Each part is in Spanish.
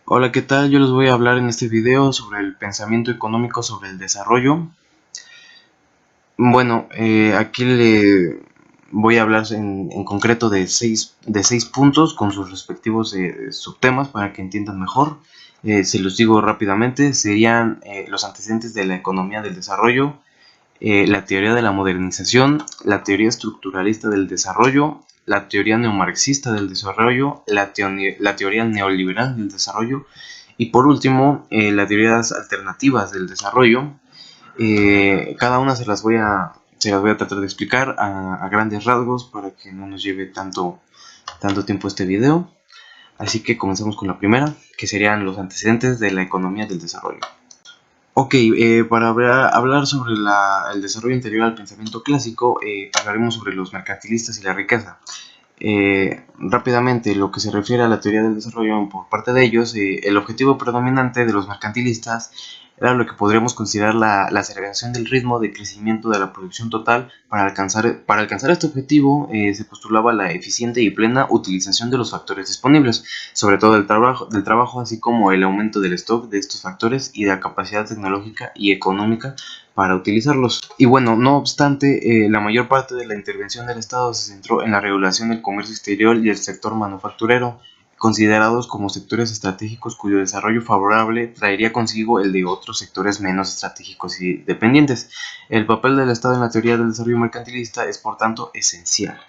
Hola, ¿qué tal? Yo les voy a hablar en este video sobre el pensamiento económico sobre el desarrollo. Bueno, aquí le voy a hablar en concreto de seis puntos con sus respectivos subtemas para que entiendan mejor. Se los digo rápidamente, serían los antecedentes de la economía del desarrollo, la teoría de la modernización, la teoría estructuralista del desarrollo, la teoría neomarxista del desarrollo, la teoría neoliberal del desarrollo y por último las teorías alternativas del desarrollo. Cada una se las voy a tratar de explicar a grandes rasgos para que no nos lleve tanto tiempo este video. Así que comencemos con la primera, que serían los antecedentes de la economía del desarrollo. Ok, para hablar sobre el desarrollo anterior al pensamiento clásico, hablaremos sobre los mercantilistas y la riqueza. Rápidamente, lo que se refiere a la teoría del desarrollo por parte de ellos, el objetivo predominante de los mercantilistas era lo que podríamos considerar la aceleración del ritmo de crecimiento de la producción total. Para alcanzar este objetivo, se postulaba la eficiente y plena utilización de los factores disponibles, sobre todo del trabajo, así como el aumento del stock de estos factores y de la capacidad tecnológica y económica para utilizarlos. Y bueno, no obstante, la mayor parte de la intervención del Estado se centró en la regulación del comercio exterior y el sector manufacturero, considerados como sectores estratégicos cuyo desarrollo favorable traería consigo el de otros sectores menos estratégicos y dependientes. El papel del Estado en la teoría del desarrollo mercantilista es, por tanto, esencial.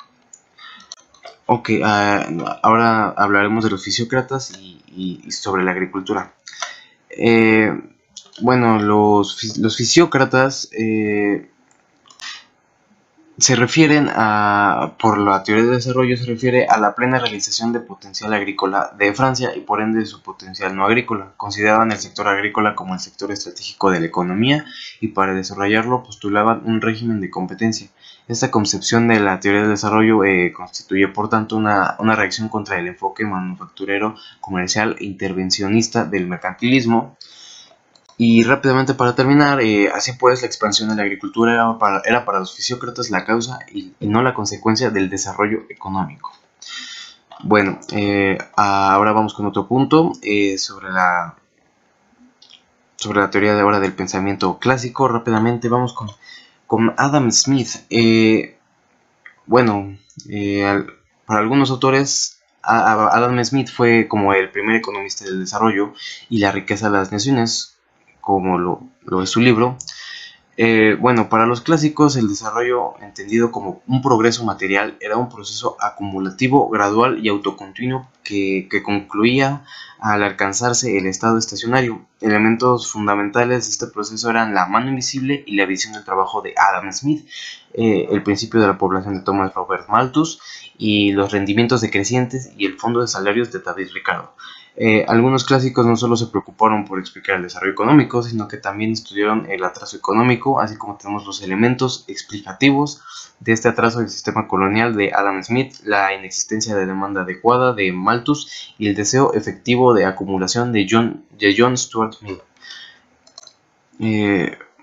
Ok, ahora hablaremos de los fisiócratas y sobre la agricultura. Eh, bueno, los fisiócratas se refieren por la teoría de desarrollo, se refiere a la plena realización de potencial agrícola de Francia y por ende su potencial no agrícola. Consideraban el sector agrícola como el sector estratégico de la economía y para desarrollarlo postulaban un régimen de competencia. Esta concepción de la teoría del desarrollo constituye por tanto una reacción contra el enfoque manufacturero, comercial e intervencionista del mercantilismo. Y rápidamente para terminar, así pues la expansión de la agricultura era para los fisiócratas la causa y no la consecuencia del desarrollo económico. Bueno, ahora vamos con otro punto sobre la teoría de ahora del pensamiento clásico. Rápidamente vamos con Adam Smith. Bueno, para algunos autores, Adam Smith fue como el primer economista del desarrollo y la riqueza de las naciones, como lo es su libro. Bueno, para los clásicos, el desarrollo, entendido como un progreso material, era un proceso acumulativo, gradual y autocontinuo que concluía al alcanzarse el estado estacionario. Elementos fundamentales de este proceso eran la mano invisible y la visión del trabajo de Adam Smith, el principio de la población de Thomas Robert Malthus y los rendimientos decrecientes y el fondo de salarios de David Ricardo. Algunos clásicos no solo se preocuparon por explicar el desarrollo económico, sino que también estudiaron el atraso económico, así como tenemos los elementos explicativos de este atraso del sistema colonial de Adam Smith, la inexistencia de demanda adecuada de Malthus y el deseo efectivo de acumulación de John Stuart Mill.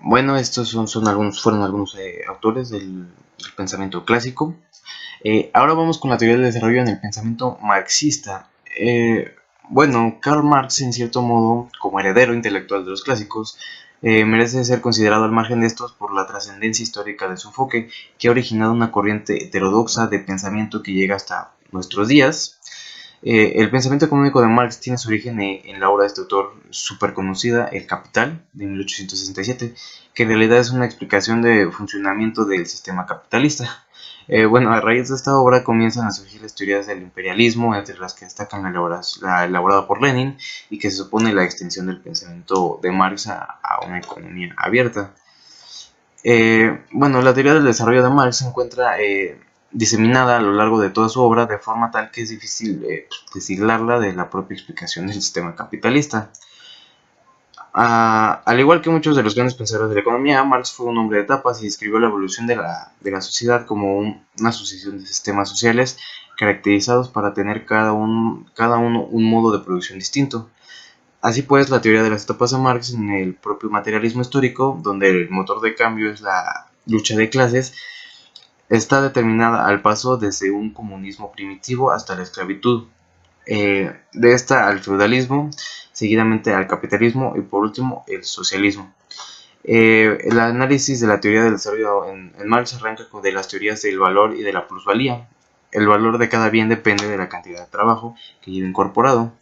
Bueno, estos fueron algunos autores del pensamiento clásico. Ahora vamos con la teoría del desarrollo en el pensamiento marxista. Bueno, Karl Marx, en cierto modo, como heredero intelectual de los clásicos, merece ser considerado al margen de estos por la trascendencia histórica de su enfoque, que ha originado una corriente heterodoxa de pensamiento que llega hasta nuestros días. El pensamiento económico de Marx tiene su origen en la obra de este autor súper conocida, El Capital, de 1867, que en realidad es una explicación de funcionamiento del sistema capitalista. Bueno, a raíz de esta obra comienzan a surgir las teorías del imperialismo, entre las que destacan la elaborada por Lenin y que se supone la extensión del pensamiento de Marx a una economía abierta. Bueno, la teoría del desarrollo de Marx se encuentra diseminada a lo largo de toda su obra de forma tal que es difícil deshilarla de la propia explicación del sistema capitalista. Al igual que muchos de los grandes pensadores de la economía, Marx fue un hombre de etapas y describió la evolución de la sociedad como una sucesión de sistemas sociales caracterizados para tener cada uno un modo de producción distinto. Así pues, la teoría de las etapas de Marx en el propio materialismo histórico, donde el motor de cambio es la lucha de clases, está determinada al paso desde un comunismo primitivo hasta la esclavitud. de esta al feudalismo, seguidamente al capitalismo y por último el socialismo. El análisis de la teoría del desarrollo en Marx arranca de las teorías del valor y de la plusvalía. El valor de cada bien depende de la cantidad de trabajo que lleva incorporado,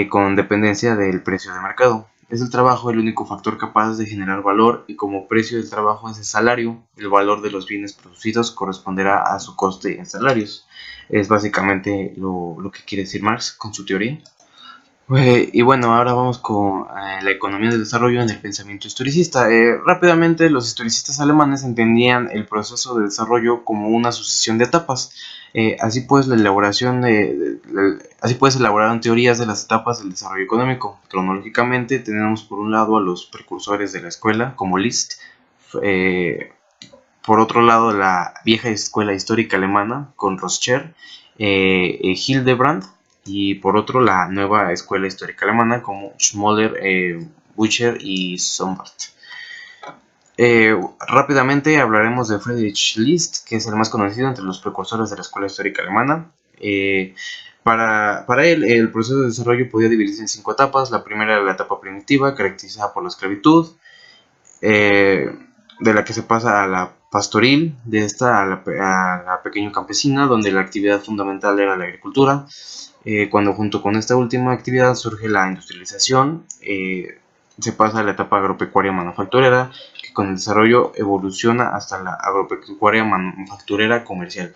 con dependencia del precio de mercado. Es el trabajo el único factor capaz de generar valor y como precio del trabajo es el salario, el valor de los bienes producidos corresponderá a su coste en salarios. Es básicamente lo que quiere decir Marx con su teoría. Y bueno, ahora vamos con la economía del desarrollo en el pensamiento historicista. Rápidamente, los historicistas alemanes entendían el proceso de desarrollo como una sucesión de etapas. Así pues, así pues, elaboraron teorías de las etapas del desarrollo económico. Cronológicamente, tenemos por un lado a los precursores de la escuela, como Liszt. eh, por otro lado, la vieja escuela histórica alemana, con Roscher, Hildebrand, y por otro la nueva escuela histórica alemana como Schmoller, Bucher y Sombart. Rápidamente hablaremos de Friedrich List, que es el más conocido entre los precursores de la escuela histórica alemana. Para él, el proceso de desarrollo podía dividirse en 5 etapas. La primera era la etapa primitiva, caracterizada por la esclavitud, de la que se pasa a la pastoril, de esta a la pequeño campesina, donde la actividad fundamental era la agricultura. Cuando junto con esta última actividad surge la industrialización, se pasa a la etapa agropecuaria manufacturera, que con el desarrollo evoluciona hasta la agropecuaria manufacturera comercial.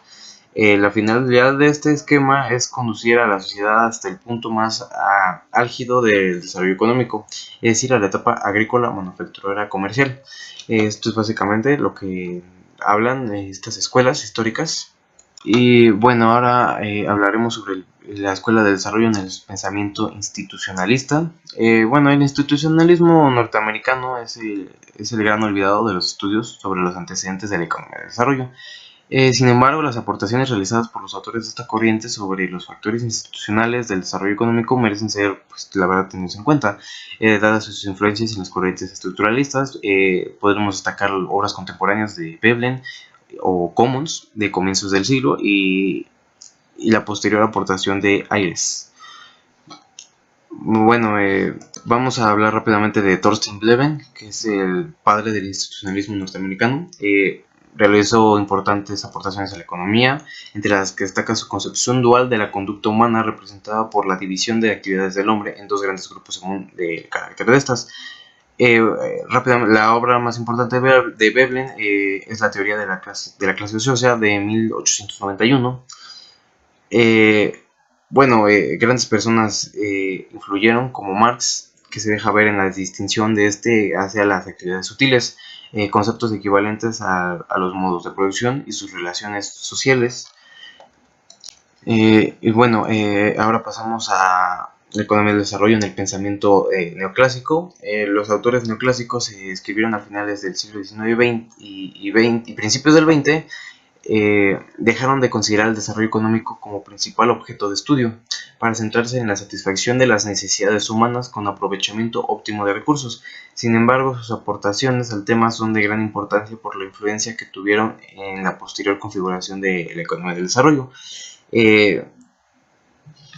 La finalidad de este esquema es conducir a la sociedad hasta el punto más álgido del desarrollo económico, es decir, a la etapa agrícola manufacturera comercial. Esto es básicamente lo que hablan estas escuelas históricas. Y bueno, ahora hablaremos sobre la escuela de desarrollo en el pensamiento institucionalista. Bueno, el institucionalismo norteamericano es el gran olvidado de los estudios sobre los antecedentes de la economía de desarrollo. Sin embargo, las aportaciones realizadas por los autores de esta corriente sobre los factores institucionales del desarrollo económico merecen ser, pues, la verdad, tenidos en cuenta. Dadas sus influencias en las corrientes estructuralistas, podremos destacar obras contemporáneas de Veblen o Commons de comienzos del siglo y la posterior aportación de Ayres. Bueno, vamos a hablar rápidamente de Thorstein Veblen, que es el padre del institucionalismo norteamericano. Realizó importantes aportaciones a la economía, entre las que destaca su concepción dual de la conducta humana representada por la división de actividades del hombre en dos grandes grupos según el carácter de estas. Rápidamente, la obra más importante de Veblen es la teoría de la clase ociosa de 1891. Grandes personas influyeron, como Marx, que se deja ver en la distinción de este hacia las actividades sutiles, conceptos equivalentes a los modos de producción y sus relaciones sociales. Ahora pasamos a la economía del desarrollo en el pensamiento neoclásico. Los autores neoclásicos se escribieron a finales del siglo XIX y principios del XX. Dejaron de considerar el desarrollo económico como principal objeto de estudio, para centrarse en la satisfacción de las necesidades humanas con aprovechamiento óptimo de recursos. Sin embargo, sus aportaciones al tema son de gran importancia por la influencia que tuvieron en la posterior configuración de la economía del desarrollo.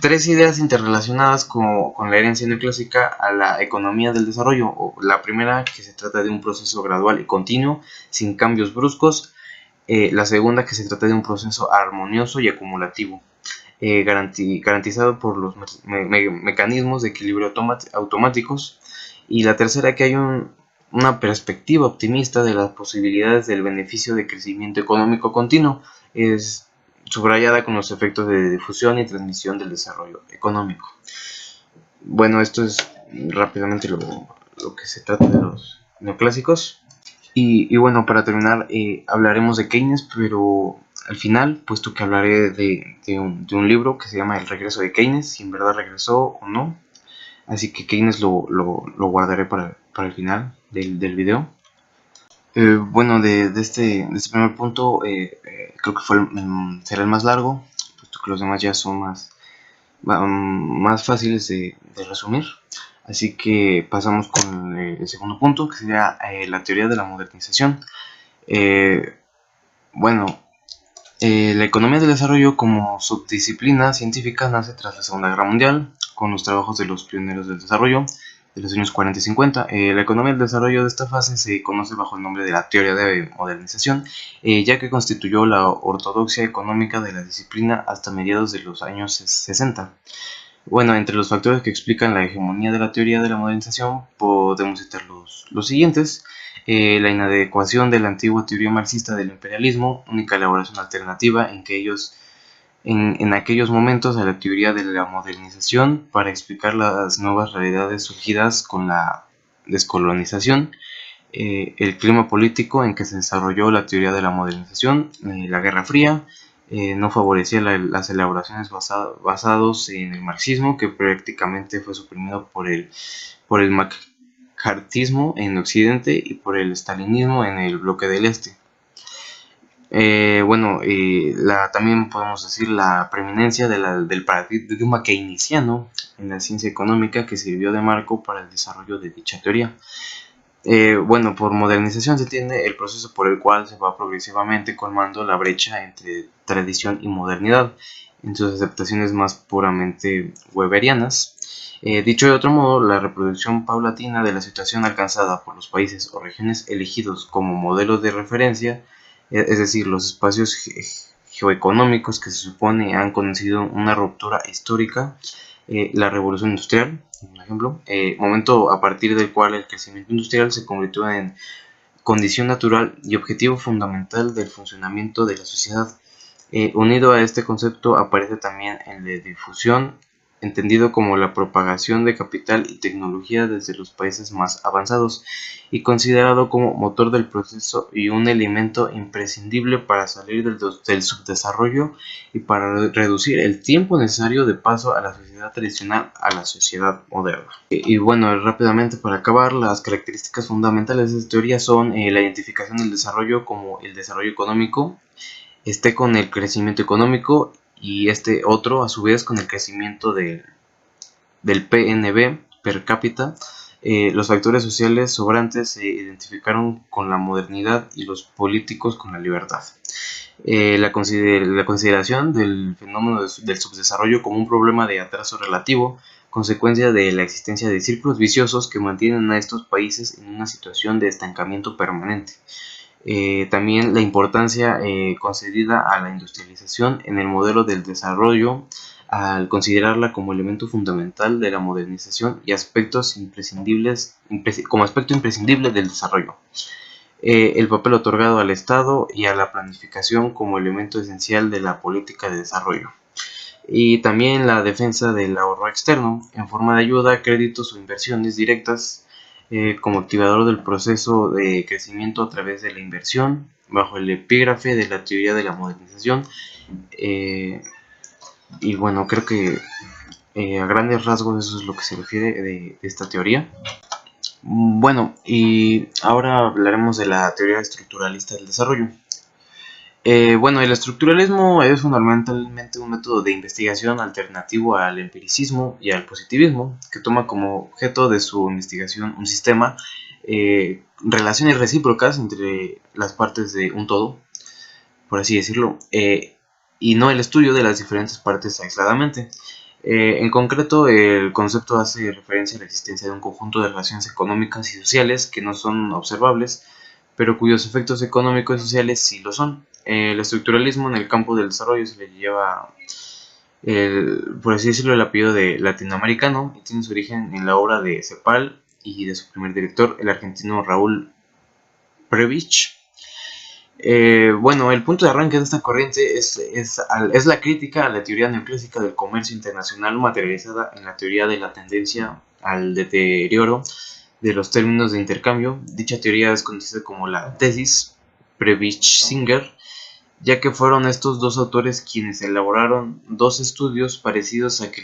Tres ideas interrelacionadas con la herencia neoclásica a la economía del desarrollo. La primera, que se trata de un proceso gradual y continuo, sin cambios bruscos. La segunda, que se trata de un proceso armonioso y acumulativo, garantizado por los mecanismos de equilibrio automáticos. Y la tercera, que hay una perspectiva optimista de las posibilidades del beneficio de crecimiento económico continuo, es subrayada con los efectos de difusión y transmisión del desarrollo económico. Bueno, esto es rápidamente lo que se trata de los neoclásicos. Y bueno, para terminar, hablaremos de Keynes, pero al final, puesto que hablaré de un libro que se llama El regreso de Keynes, si en verdad regresó o no. Así que Keynes lo guardaré para el final del video. De este primer punto, creo que será el más largo, puesto que los demás ya son más fáciles de resumir. Así que pasamos con el segundo punto, que sería la teoría de la modernización. La economía del desarrollo como subdisciplina científica nace tras la Segunda Guerra Mundial, con los trabajos de los pioneros del desarrollo de los años 40 y 50. La economía del desarrollo de esta fase se conoce bajo el nombre de la teoría de modernización, ya que constituyó la ortodoxia económica de la disciplina hasta mediados de los años 60. Bueno, entre los factores que explican la hegemonía de la teoría de la modernización podemos citar los siguientes. La inadecuación de la antigua teoría marxista del imperialismo, única elaboración alternativa en aquellos momentos a la teoría de la modernización para explicar las nuevas realidades surgidas con la descolonización, el clima político en que se desarrolló la teoría de la modernización, la Guerra Fría, no favorecía las elaboraciones basados en el marxismo, que prácticamente fue suprimido por el macartismo en Occidente y por el stalinismo en el bloque del Este. También podemos decir la preeminencia del paradigma keynesiano en la ciencia económica, que sirvió de marco para el desarrollo de dicha teoría. Por modernización se entiende el proceso por el cual se va progresivamente colmando la brecha entre tradición y modernidad en sus aceptaciones más puramente weberianas. Dicho de otro modo, la reproducción paulatina de la situación alcanzada por los países o regiones elegidos como modelos de referencia, es decir, los espacios geoeconómicos que se supone han conocido una ruptura histórica, la revolución industrial, por ejemplo, momento a partir del cual el crecimiento industrial se convirtió en condición natural y objetivo fundamental del funcionamiento de la sociedad. Unido a este concepto aparece también el de difusión, entendido como la propagación de capital y tecnología desde los países más avanzados, y considerado como motor del proceso y un elemento imprescindible para salir del subdesarrollo y para reducir el tiempo necesario de paso a la sociedad tradicional a la sociedad moderna. Rápidamente para acabar, las características fundamentales de esta teoría son la identificación del desarrollo como el desarrollo económico, con el crecimiento económico, y este otro a su vez con el crecimiento del PNB per cápita. Los factores sociales sobrantes se identificaron con la modernidad y los políticos con la libertad. La consideración del fenómeno del subdesarrollo como un problema de atraso relativo, consecuencia de la existencia de círculos viciosos que mantienen a estos países en una situación de estancamiento permanente. También la importancia concedida a la industrialización en el modelo del desarrollo, al considerarla como elemento fundamental de la modernización y como aspecto imprescindible del desarrollo. El papel otorgado al Estado y a la planificación como elemento esencial de la política de desarrollo. Y también la defensa del ahorro externo en forma de ayuda, créditos o inversiones directas, como activador del proceso de crecimiento a través de la inversión, bajo el epígrafe de la teoría de la modernización. Creo que a grandes rasgos eso es lo que se refiere de esta teoría. Y ahora hablaremos de la teoría estructuralista del desarrollo. El estructuralismo es fundamentalmente un método de investigación alternativo al empiricismo y al positivismo, que toma como objeto de su investigación un sistema, relaciones recíprocas entre las partes de un todo, por así decirlo, y no el estudio de las diferentes partes aisladamente. En concreto, el concepto hace referencia a la existencia de un conjunto de relaciones económicas y sociales que no son observables, pero cuyos efectos económicos y sociales sí lo son. El estructuralismo en el campo del desarrollo se le lleva, por así decirlo, el apellido de latinoamericano, y tiene su origen en la obra de Cepal y de su primer director, el argentino Raúl Prebisch. El punto de arranque de esta corriente es la crítica a la teoría neoclásica del comercio internacional, materializada en la teoría de la tendencia al deterioro de los términos de intercambio. Dicha teoría es conocida como la tesis Prebisch-Singer, ya que fueron estos dos autores quienes elaboraron dos estudios parecidos que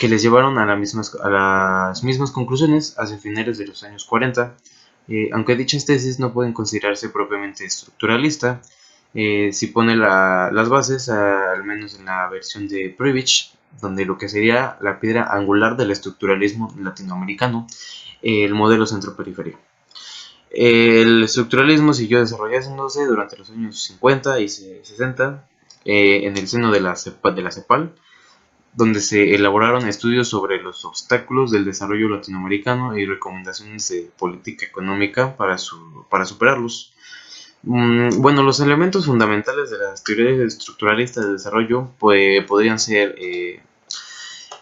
les llevaron a las mismas conclusiones hacia finales de los años 40. Aunque dichas tesis no pueden considerarse propiamente estructuralista, si pone las bases, al menos en la versión de Prebisch, donde lo que sería la piedra angular del estructuralismo latinoamericano, el modelo centro-periferia. El estructuralismo siguió desarrollándose durante los años 50 y 60 en el seno de la CEPAL, donde se elaboraron estudios sobre los obstáculos del desarrollo latinoamericano y recomendaciones de política económica para superarlos. Bueno, los elementos fundamentales de las teorías estructuralistas de desarrollo podrían ser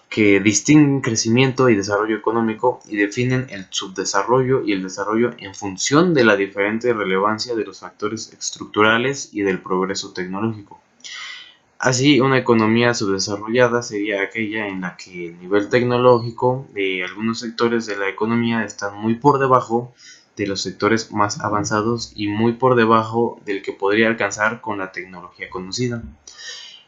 que distinguen crecimiento y desarrollo económico y definen el subdesarrollo y el desarrollo en función de la diferente relevancia de los factores estructurales y del progreso tecnológico. Así, una economía subdesarrollada sería aquella en la que el nivel tecnológico de algunos sectores de la economía están muy por debajo de los sectores más avanzados y muy por debajo del que podría alcanzar con la tecnología conocida.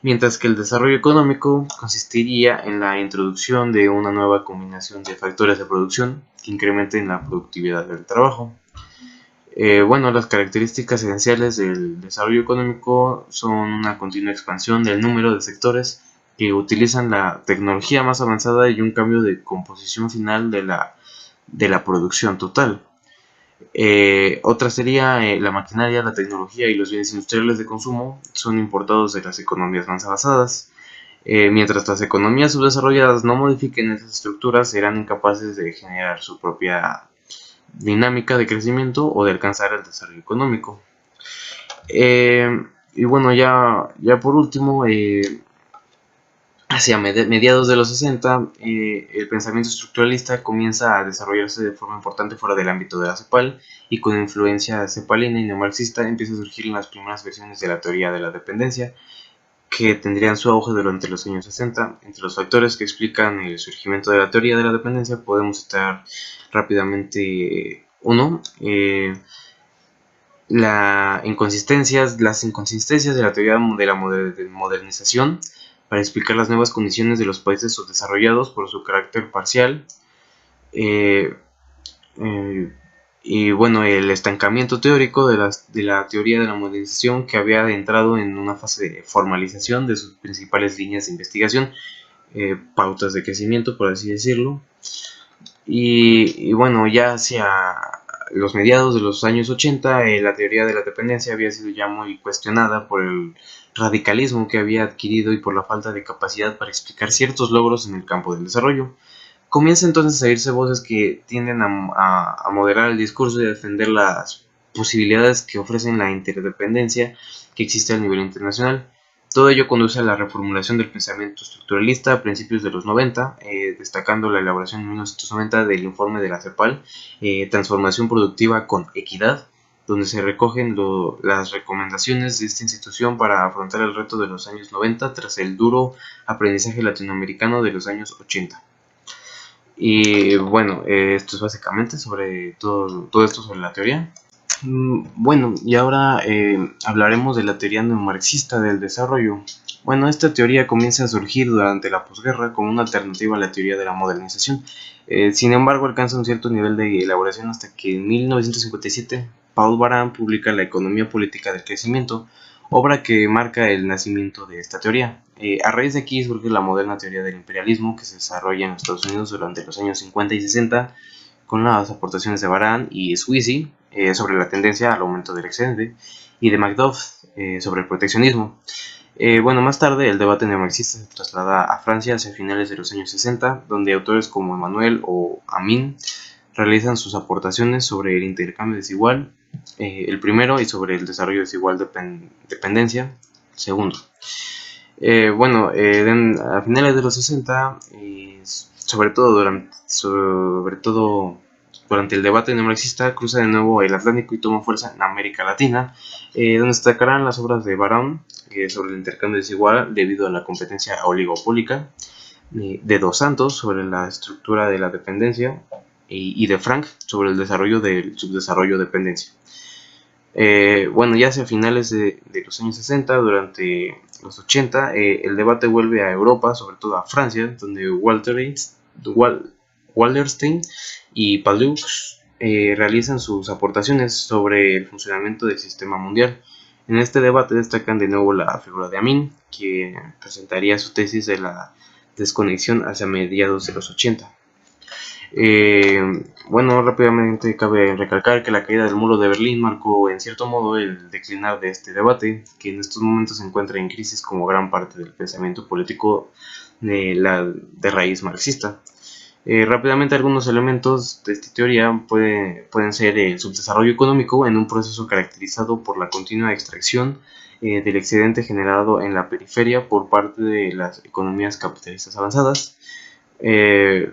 Mientras que el desarrollo económico consistiría en la introducción de una nueva combinación de factores de producción que incrementen la productividad del trabajo. Bueno, las características esenciales del desarrollo económico son una continua expansión del número de sectores que utilizan la tecnología más avanzada y un cambio de composición final de la producción total. Otra sería la maquinaria, la tecnología y los bienes industriales de consumo son importados de las economías más avanzadas. Mientras las economías subdesarrolladas no modifiquen esas estructuras, serán incapaces de generar su propia dinámica de crecimiento o de alcanzar el desarrollo económico. Y bueno, ya por último, hacia mediados de los 60, el pensamiento estructuralista comienza a desarrollarse de forma importante fuera del ámbito de la CEPAL y con influencia cepalina y neomarxista empieza a surgir las primeras versiones de la teoría de la dependencia que tendrían su auge durante los años 60. Entre los factores que explican el surgimiento de la teoría de la dependencia podemos citar rápidamente uno, las inconsistencias de la teoría de la modernización para explicar las nuevas condiciones de los países subdesarrollados por su carácter parcial. Eh, eh, y bueno, el estancamiento teórico de la teoría de la modernización que había entrado en una fase de formalización de sus principales líneas de investigación, pautas de crecimiento, por así decirlo. Y bueno, ya hacia los mediados de los años 80, la teoría de la dependencia había sido ya muy cuestionada por el radicalismo que había adquirido y por la falta de capacidad para explicar ciertos logros en el campo del desarrollo. Comienza entonces a oírse voces que tienden a moderar el discurso y a defender las posibilidades que ofrecen la interdependencia que existe a nivel internacional. Todo ello conduce a la reformulación del pensamiento estructuralista a principios de los 90, destacando la elaboración en 1990 del informe de la CEPAL, Transformación Productiva con Equidad, donde se recogen las recomendaciones de esta institución para afrontar el reto de los años 90 tras el duro aprendizaje latinoamericano de los años 80. Y bueno, esto es básicamente sobre todo esto sobre la teoría. Bueno, y ahora hablaremos de la teoría neomarxista del desarrollo. Bueno, esta teoría comienza a surgir durante la posguerra como una alternativa a la teoría de la modernización. Sin embargo, alcanza un cierto nivel de elaboración hasta que en 1957 Paul Baran publica La economía política del crecimiento, obra que marca el nacimiento de esta teoría. A raíz de aquí surge la moderna teoría del imperialismo que se desarrolla en los Estados Unidos durante los años 50 y 60 con las aportaciones de Baran y Sweezy sobre la tendencia al aumento del excedente y de Macduff sobre el proteccionismo. Bueno, más tarde el debate neomarxista se traslada a Francia hacia finales de los años 60, donde autores como Emmanuel o Amin realizan sus aportaciones sobre el intercambio desigual, el primero, y sobre el desarrollo desigual de dependencia, el segundo. A finales de los 60, sobre todo durante el debate neomarxista, cruza de nuevo el Atlántico y toma fuerza en América Latina, donde destacarán las obras de Baran sobre el intercambio desigual debido a la competencia oligopólica, de Dos Santos sobre la estructura de la dependencia y de Frank sobre el desarrollo del subdesarrollo dependencia. Ya hacia finales de los años 60, durante los 80, el debate vuelve a Europa, sobre todo a Francia, donde Wallerstein y Pallux realizan sus aportaciones sobre el funcionamiento del sistema mundial. En este debate destacan de nuevo la figura de Amin, que presentaría su tesis de la desconexión hacia mediados de los 80. Bueno, rápidamente cabe recalcar que la caída del muro de Berlín marcó en cierto modo el declinar de este debate, que en estos momentos se encuentra en crisis como gran parte del pensamiento político de raíz marxista. Rápidamente algunos elementos de esta teoría pueden ser el subdesarrollo económico en un proceso caracterizado por la continua extracción del excedente generado en la periferia por parte de las economías capitalistas avanzadas. Eh,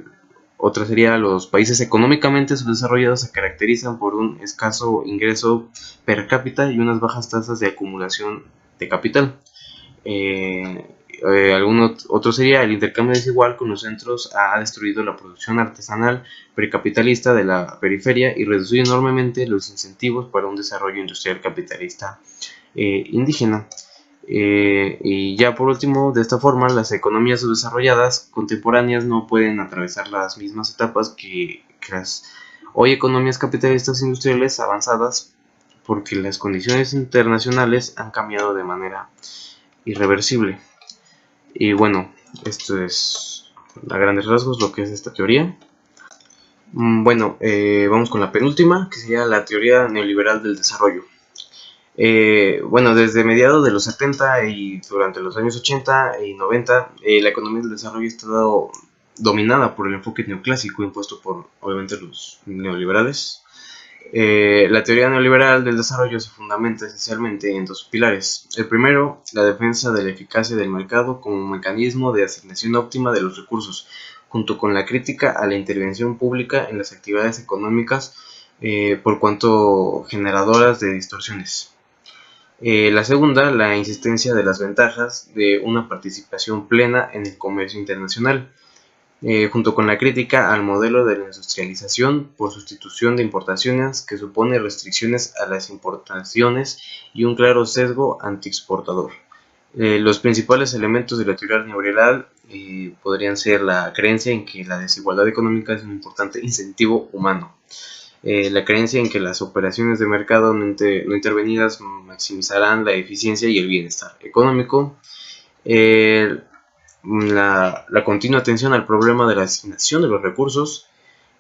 Otra sería: los países económicamente subdesarrollados se caracterizan por un escaso ingreso per cápita y unas bajas tasas de acumulación de capital. Otro sería: el intercambio desigual con los centros ha destruido la producción artesanal precapitalista de la periferia y reducido enormemente los incentivos para un desarrollo industrial capitalista indígena. Y ya por último, de esta forma, las economías subdesarrolladas contemporáneas no pueden atravesar las mismas etapas que las hoy economías capitalistas industriales avanzadas, porque las condiciones internacionales han cambiado de manera irreversible. Y bueno, esto es a grandes rasgos lo que es esta teoría. Bueno, vamos con la penúltima, que sería la teoría neoliberal del desarrollo. Bueno, desde mediados de los 70 y durante los años 80 y 90, la economía del desarrollo ha estado dominada por el enfoque neoclásico impuesto por, obviamente, los neoliberales. La teoría neoliberal del desarrollo se fundamenta esencialmente en dos pilares. El primero, la defensa de la eficacia del mercado como mecanismo de asignación óptima de los recursos, junto con la crítica a la intervención pública en las actividades económicas por cuanto generadoras de distorsiones. La segunda, la insistencia de las ventajas de una participación plena en el comercio internacional, junto con la crítica al modelo de la industrialización por sustitución de importaciones que supone restricciones a las importaciones y un claro sesgo antiexportador. Los principales elementos de la teoría neoliberal podrían ser la creencia en que la desigualdad económica es un importante incentivo humano, la creencia en que las operaciones de mercado no intervenidas maximizarán la eficiencia y el bienestar económico, eh, la continua atención al problema de la asignación de los recursos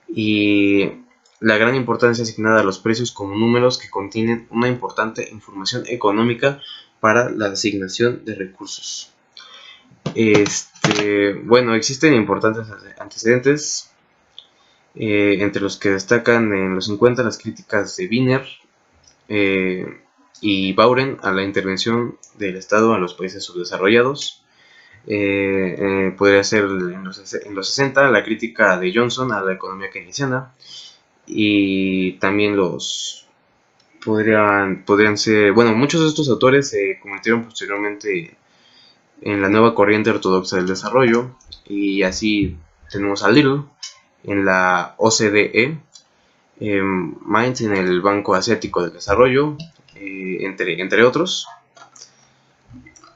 y la gran importancia asignada a los precios como números que contienen una importante información económica para la asignación de recursos. Bueno, existen importantes antecedentes, entre los que destacan en los 50 las críticas de Wiener y Bauren a la intervención del Estado a los países subdesarrollados. Podría ser en los 60 la crítica de Johnson a la economía keynesiana, y también podrían ser, bueno, muchos de estos autores se convirtieron posteriormente en la nueva corriente ortodoxa del desarrollo, y así tenemos a Little en la OCDE, Mainz en el Banco Asiático del Desarrollo, entre otros.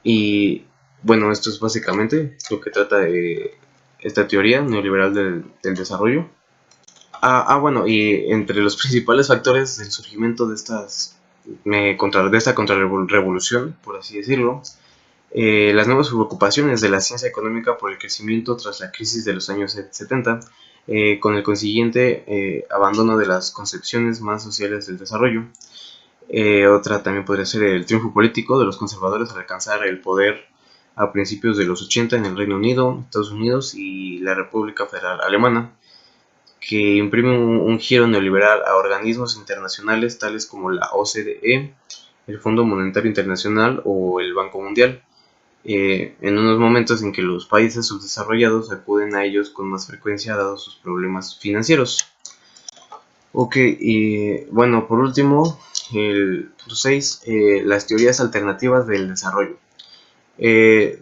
Y bueno, esto es básicamente lo que trata de esta teoría neoliberal del desarrollo. Bueno, y entre los principales factores del surgimiento de esta contrarrevolución, por así decirlo, las nuevas preocupaciones de la ciencia económica por el crecimiento tras la crisis de los años 70, con el consiguiente abandono de las concepciones más sociales del desarrollo. Otra también podría ser el triunfo político de los conservadores al alcanzar el poder a principios de los 80 en el Reino Unido, Estados Unidos y la República Federal Alemana, que imprime un giro neoliberal a organismos internacionales tales como la OCDE, el Fondo Monetario Internacional o el Banco Mundial, en unos momentos en que los países subdesarrollados acuden a ellos con más frecuencia dados sus problemas financieros. Ok, y bueno, por último, el punto 6, las teorías alternativas del desarrollo.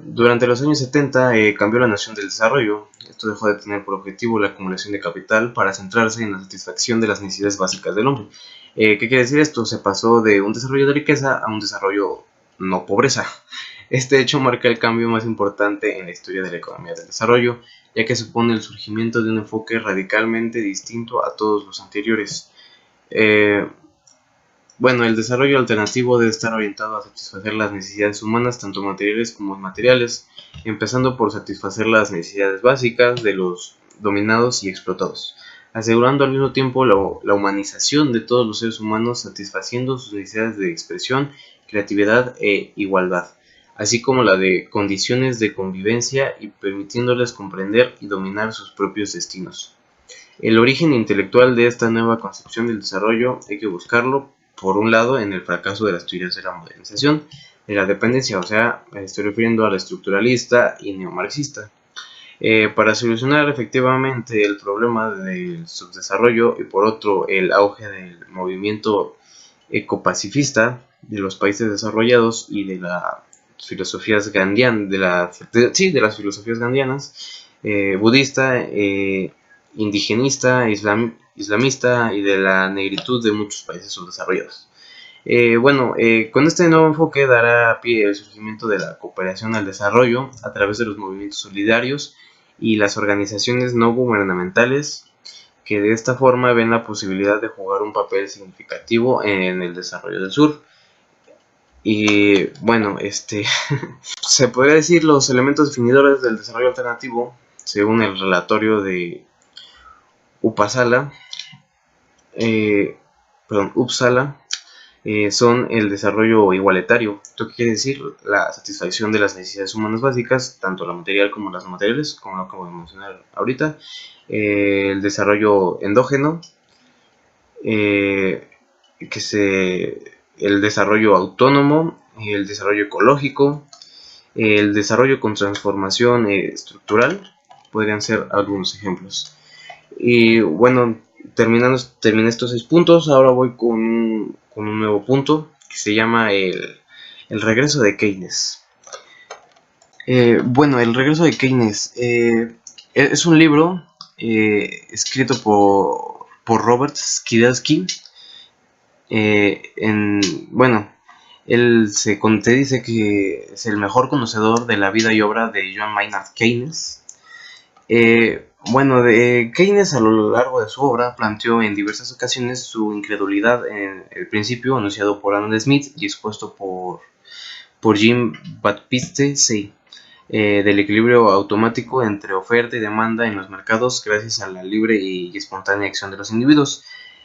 Durante los años 70 cambió la noción del desarrollo. Esto dejó de tener por objetivo la acumulación de capital para centrarse en la satisfacción de las necesidades básicas del hombre. ¿Qué quiere decir esto? Se pasó de un desarrollo de riqueza a un desarrollo no pobreza. Este hecho marca el cambio más importante en la historia de la economía del desarrollo, ya que supone el surgimiento de un enfoque radicalmente distinto a todos los anteriores. Bueno, el desarrollo alternativo debe estar orientado a satisfacer las necesidades humanas, tanto materiales como inmateriales, empezando por satisfacer las necesidades básicas de los dominados y explotados, asegurando al mismo tiempo la humanización de todos los seres humanos, satisfaciendo sus necesidades de expresión, creatividad e igualdad, así como la de condiciones de convivencia y permitiéndoles comprender y dominar sus propios destinos. El origen intelectual de esta nueva concepción del desarrollo hay que buscarlo, por un lado, en el fracaso de las teorías de la modernización, de la dependencia, o sea, me estoy refiriendo a la estructuralista y neomarxista. Para solucionar efectivamente el problema del subdesarrollo y por otro el auge del movimiento ecopacifista de los países desarrollados y de las filosofías gandhianas, de las filosofías gandhianas, budista, indigenista, islamista y de la negritud de muchos países subdesarrollados. Con este nuevo enfoque dará pie al surgimiento de la cooperación al desarrollo a través de los movimientos solidarios y las organizaciones no gubernamentales, que de esta forma ven la posibilidad de jugar un papel significativo en el desarrollo del sur. Y bueno, se podría decir los elementos definidores del desarrollo alternativo, según el relatorio de Uppsala, son el desarrollo igualitario. ¿Esto qué quiere decir? La satisfacción de las necesidades humanas básicas, tanto la material como las no materiales, como lo acabo de mencionar ahorita. El desarrollo endógeno, el desarrollo autónomo, el desarrollo ecológico, el desarrollo con transformación estructural, podrían ser algunos ejemplos. Y bueno, terminé estos 6 puntos, ahora voy con un nuevo punto que se llama el regreso de Keynes. El regreso de Keynes es un libro escrito por Robert Skidelsky. Él te dice que es el mejor conocedor de la vida y obra de John Maynard Keynes. Keynes a lo largo de su obra planteó en diversas ocasiones su incredulidad en el principio anunciado por Adam Smith y expuesto por Jean-Baptiste Say, del equilibrio automático entre oferta y demanda en los mercados gracias a la libre y espontánea acción de los individuos,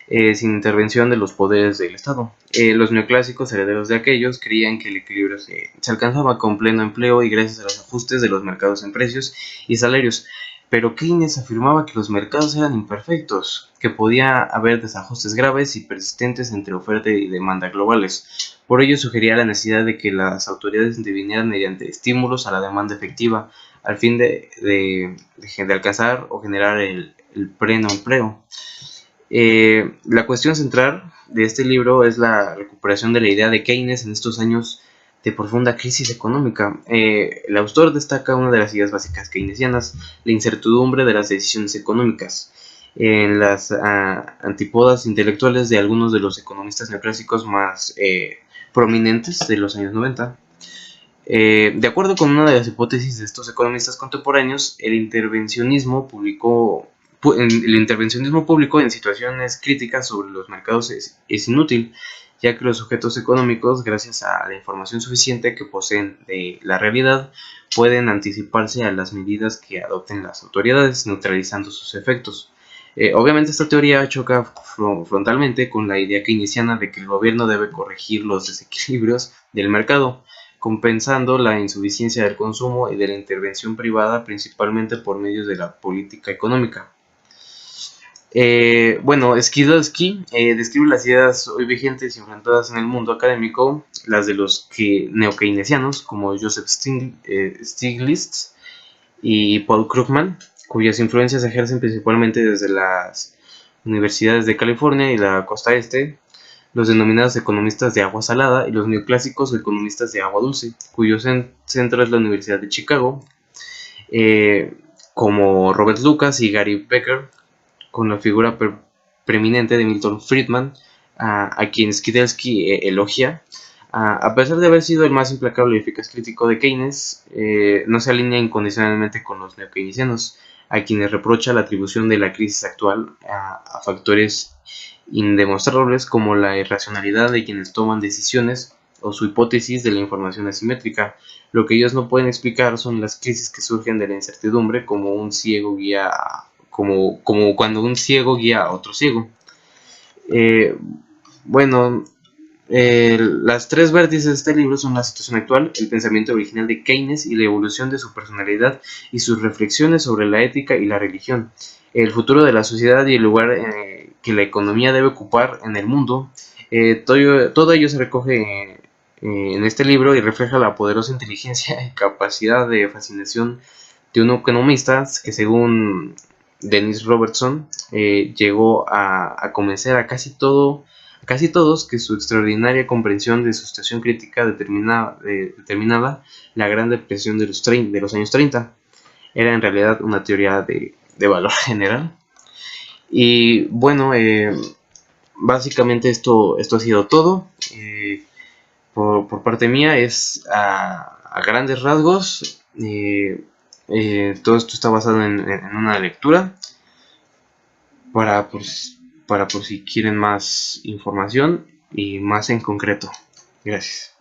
sin intervención de los poderes del Estado. Los neoclásicos herederos de aquellos creían que el equilibrio se alcanzaba con pleno empleo y gracias a los ajustes de los mercados en precios y salarios. Pero Keynes afirmaba que los mercados eran imperfectos, que podía haber desajustes graves y persistentes entre oferta y demanda globales. Por ello sugería la necesidad de que las autoridades intervinieran mediante estímulos a la demanda efectiva, al fin de alcanzar o generar el pleno empleo. La cuestión central de este libro es la recuperación de la idea de Keynes en estos años de profunda crisis económica. El autor destaca una de las ideas básicas keynesianas, la incertidumbre de las decisiones económicas, en las antípodas intelectuales de algunos de los economistas neoclásicos más prominentes de los años 90. De acuerdo con una de las hipótesis de estos economistas contemporáneos, el intervencionismo público en situaciones críticas sobre los mercados es inútil, ya que los sujetos económicos, gracias a la información suficiente que poseen de la realidad, pueden anticiparse a las medidas que adopten las autoridades, neutralizando sus efectos. Obviamente esta teoría choca frontalmente con la idea keynesiana de que el gobierno debe corregir los desequilibrios del mercado, compensando la insuficiencia del consumo y de la intervención privada, principalmente por medio de la política económica. Skidelsky describe las ideas hoy vigentes y enfrentadas en el mundo académico, las de los neokeynesianos como Joseph Stiglitz y Paul Krugman, cuyas influencias ejercen principalmente desde las universidades de California y la costa este, los denominados economistas de agua salada y los neoclásicos economistas de agua dulce, cuyo centro es la Universidad de Chicago, como Robert Lucas y Gary Becker, con la figura preeminente de Milton Friedman, a quien Skidelsky elogia. A pesar de haber sido el más implacable y eficaz crítico de Keynes, no se alinea incondicionalmente con los neokeynesianos, a quienes reprocha la atribución de la crisis actual a factores indemostrables como la irracionalidad de quienes toman decisiones o su hipótesis de la información asimétrica. Lo que ellos no pueden explicar son las crisis que surgen de la incertidumbre como un ciego guía como cuando un ciego guía a otro ciego. Eh, bueno, las tres vértices de este libro son la situación actual, el pensamiento original de Keynes y la evolución de su personalidad y sus reflexiones sobre la ética y la religión, el futuro de la sociedad y el lugar que la economía debe ocupar en el mundo. Todo ello se recoge en este libro y refleja la poderosa inteligencia y capacidad de fascinación de un economista que, según Dennis Robertson, llegó a convencer a casi todos que su extraordinaria comprensión de su situación crítica determinaba la Gran Depresión de los años 30. Era en realidad una teoría de valor general. Y bueno, básicamente esto ha sido todo. Por parte mía es a grandes rasgos. Todo esto está basado en una lectura para, pues, para por si quieren más información y más en concreto. Gracias.